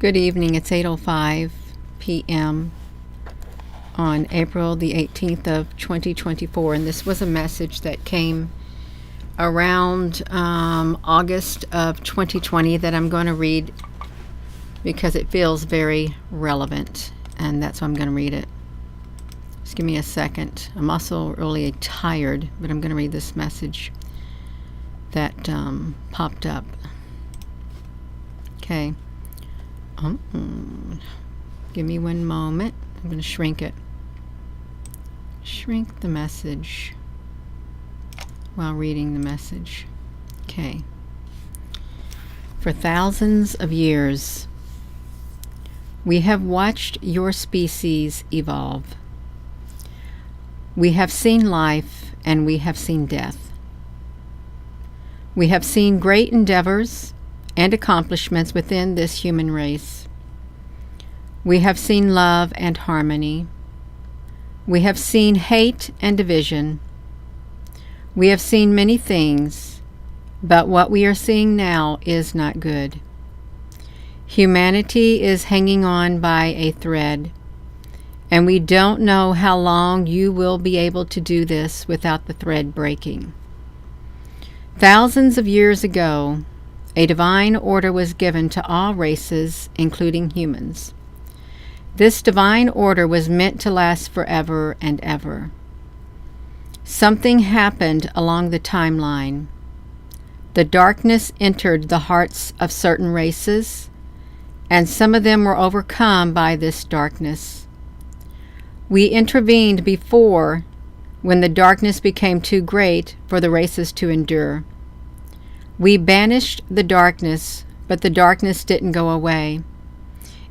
Good evening. It's 8:05 p.m. on April the 18th of 2024, and this was a message that came around August of 2020 that I'm going to read because it feels very relevant, and that's why I'm going to read it. Just give me a second. I'm also really tired, but I'm going to read this message that popped up. Okay. Give me one moment. I'm going to shrink it. Shrink the message while reading the message. Okay. For thousands of years, we have watched your species evolve. We have seen life and we have seen death. We have seen great endeavors and accomplishments within this human race. We have seen love and harmony. We have seen hate and division. We have seen many things, but what we are seeing now is not good. Humanity is hanging on by a thread, and we don't know how long you will be able to do this without the thread breaking. Thousands of years ago, a divine order was given to all races, including humans. This divine order was meant to last forever and ever. Something happened along the timeline. The darkness entered the hearts of certain races, and some of them were overcome by this darkness. We intervened before, when the darkness became too great for the races to endure. We banished the darkness, but the darkness didn't go away.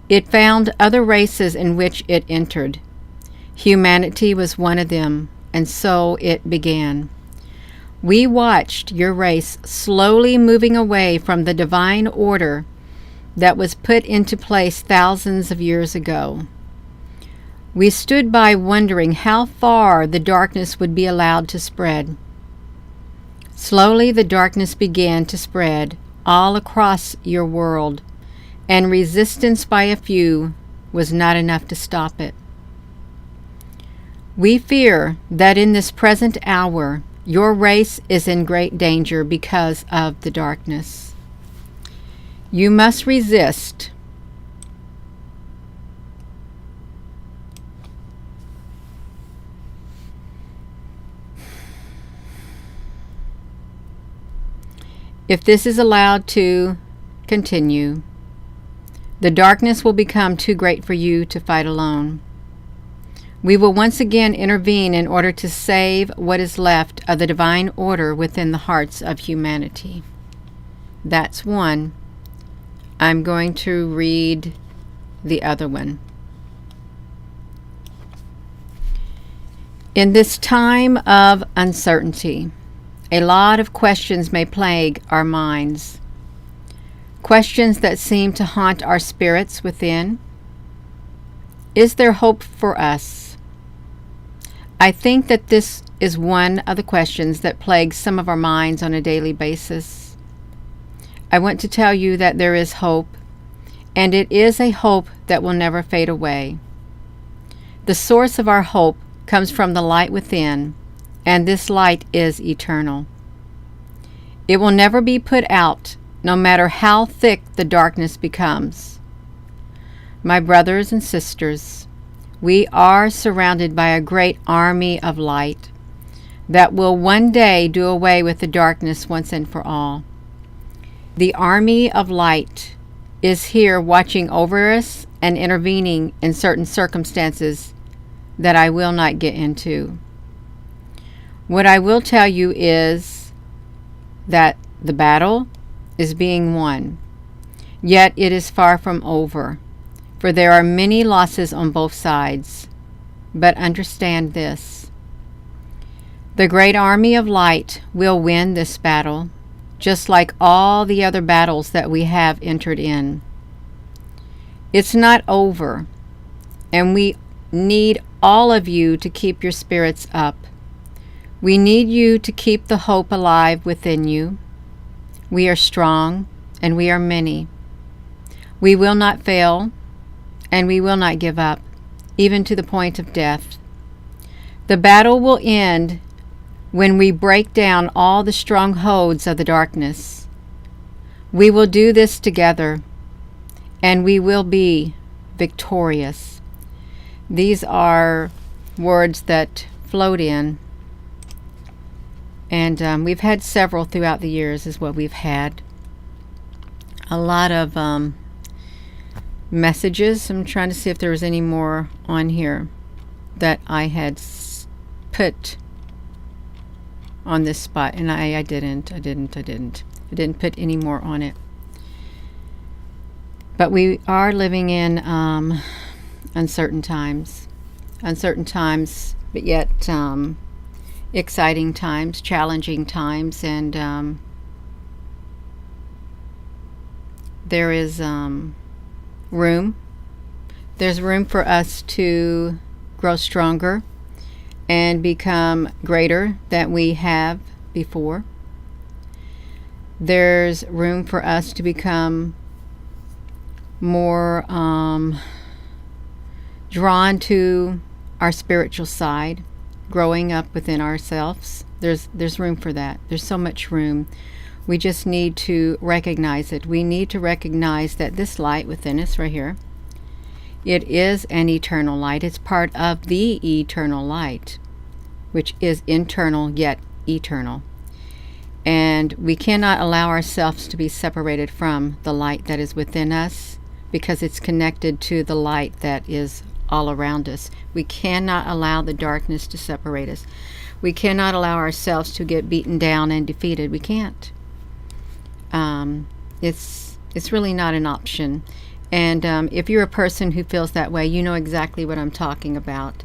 It found other races in which it entered. Humanity was one of them, and so it began. We watched your race slowly moving away from the divine order that was put into place thousands of years ago. We stood by wondering how far the darkness would be allowed to spread. Slowly the darkness began to spread all across your world, and resistance by a few was not enough to stop it. We fear that in this present hour, your race is in great danger because of the darkness. You must resist. If this is allowed to continue, the darkness will become too great for you to fight alone. We will once again intervene in order to save what is left of the divine order within the hearts of humanity. That's one. I'm going to read the other one. In this time of uncertainty, a lot of questions may plague our minds. Questions that seem to haunt our spirits within. Is there hope for us? I think that this is one of the questions that plagues some of our minds on a daily basis. I want to tell you that there is hope, and it is a hope that will never fade away. The source of our hope comes from the light within, and this light is eternal. It will never be put out, no matter how thick the darkness becomes. My brothers and sisters, we are surrounded by a great army of light that will one day do away with the darkness once and for all. The army of light is here watching over us and intervening in certain circumstances that I will not get into. What I will tell you is that the battle is being won, yet it is far from over, for there are many losses on both sides. But understand this: the great army of light will win this battle, just like all the other battles that we have entered in. It's not over, and we need all of you to keep your spirits up. We need you to keep the hope alive within you. We are strong, and we are many. We will not fail, and we will not give up, even to the point of death. The battle will end when we break down all the strongholds of the darkness. We will do this together, and we will be victorious. These are words that float in, and we've had several throughout the years is what we've had. A lot of messages. I'm trying to see if there was any more on here that I had put on this spot, and I didn't put any more on it. But we are living in uncertain times, but yet exciting times, challenging times, and there is room. There's room for us to grow stronger and become greater than we have before. There's room for us to become more drawn to our spiritual side, growing up within ourselves. There's room for that. There's so much room. We just need to recognize it. We need to recognize that this light within us right here, it is an eternal light. It's part of the eternal light, which is internal yet eternal. And we cannot allow ourselves to be separated from the light that is within us, because it's connected to the light that is all around us. We cannot allow the darkness to separate us. We cannot allow ourselves to get beaten down and defeated. We can't. It's really not an option. And if you're a person who feels that way, you know exactly what I'm talking about.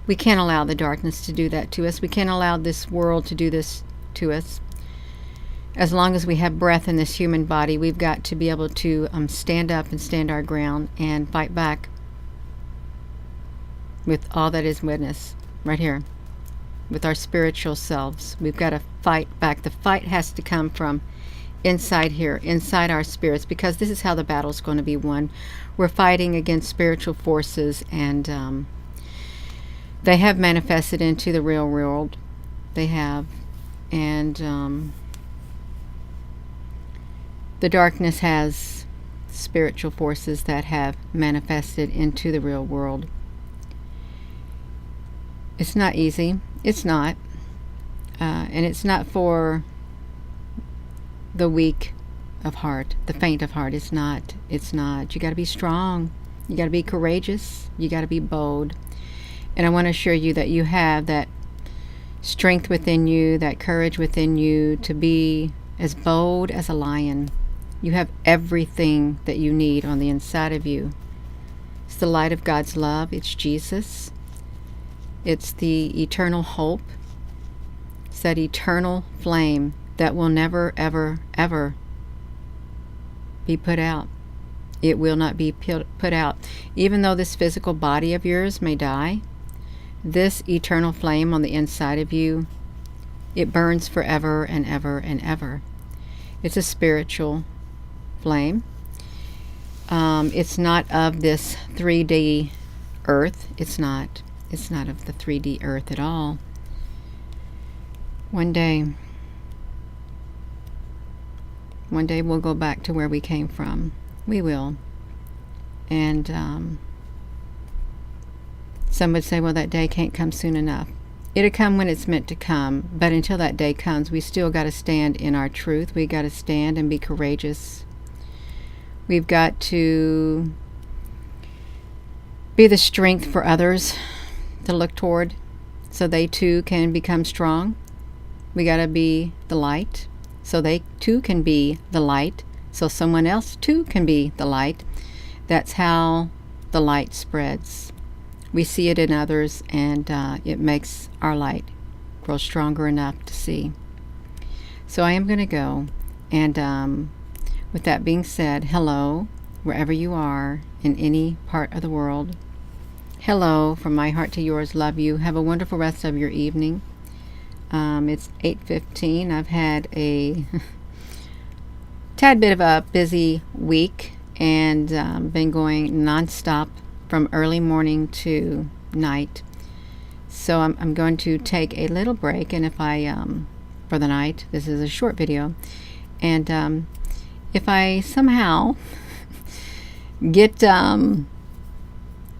We can't allow the darkness to do that to us. We can't allow this world to do this to us. As long as we have breath in this human body, we've got to be able to stand up and stand our ground and fight back with all that is within us right here, with our spiritual selves. We've got to fight back. The fight has to come from inside here, inside our spirits, because this is how the battle's going to be won. We're fighting against spiritual forces, and they have manifested into the real world. They have. And the darkness has spiritual forces that have manifested into the real world. It's not easy. It's not. And it's not for the weak of heart, the faint of heart. It's not. You got to be strong. You got to be courageous. You got to be bold. And I want to assure you that you have that strength within you, that courage within you to be as bold as a lion. You have everything that you need on the inside of you. It's the light of God's love. It's Jesus. It's the eternal hope. It's that eternal flame that will never, ever, ever be put out. It will not be put out. Even though this physical body of yours may die, this eternal flame on the inside of you, it burns forever and ever and ever. It's a spiritual flame. It's not of this 3D earth. It's not of the 3D earth at all. One day we'll go back to where we came from. We will. And some would say, well, that day can't come soon enough. It'll come when it's meant to come. But until that day comes, we still got to stand in our truth. We got to stand and be courageous. We've got to be the strength for others to look toward, so they too can become strong. We got to be the light, so they too can be the light, so someone else too can be the light. That's how the light spreads. We see it in others, and it makes our light grow stronger enough to see. So I am going to go, and with that being said, hello, wherever you are in any part of the world. Hello, from my heart to yours. Love you. Have a wonderful rest of your evening. It's 8:15. I've had a tad bit of a busy week, and been going nonstop from early morning to night. So I'm going to take a little break, and if I for the night, this is a short video, and if I somehow get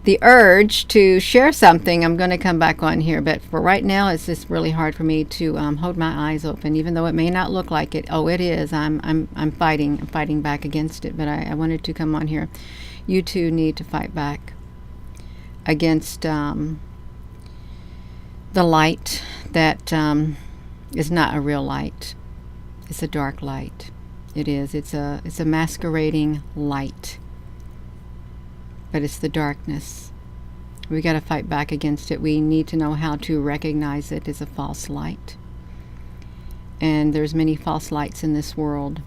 the urge to share something, I'm going to come back on here. But for right now, it's just really hard for me to hold my eyes open, even though it may not look like it. Oh, it is. I'm fighting back against it. But I wanted to come on here. You too need to fight back against the light that is not a real light. It's a dark light. It is. It's a masquerading light. But it's the darkness. We got to fight back against it. We need to know how to recognize it as a false light. And there's many false lights in this world,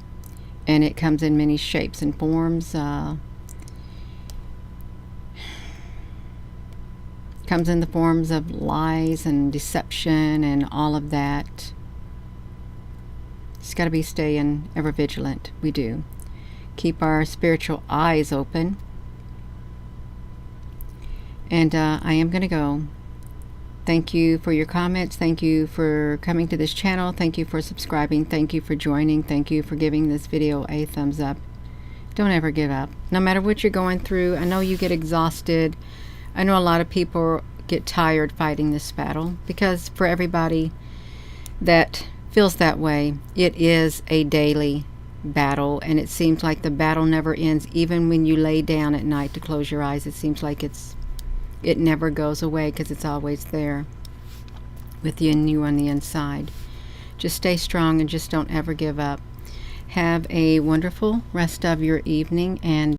and it comes in many shapes and forms. Comes in the forms of lies and deception and all of that. Just got to be staying ever vigilant. We do. Keep our spiritual eyes open. And I am going to go. Thank you for your comments. Thank you for coming to this channel. Thank you for subscribing. Thank you for joining. Thank you for giving this video a thumbs up. Don't ever give up. No matter what you're going through, I know you get exhausted. I know a lot of people get tired fighting this battle, because for everybody that feels that way, it is a daily battle, and it seems like the battle never ends. Even when you lay down at night to close your eyes, it seems like it never goes away, because it's always there with you and you on the inside. Just stay strong and just don't ever give up. Have a wonderful rest of your evening, and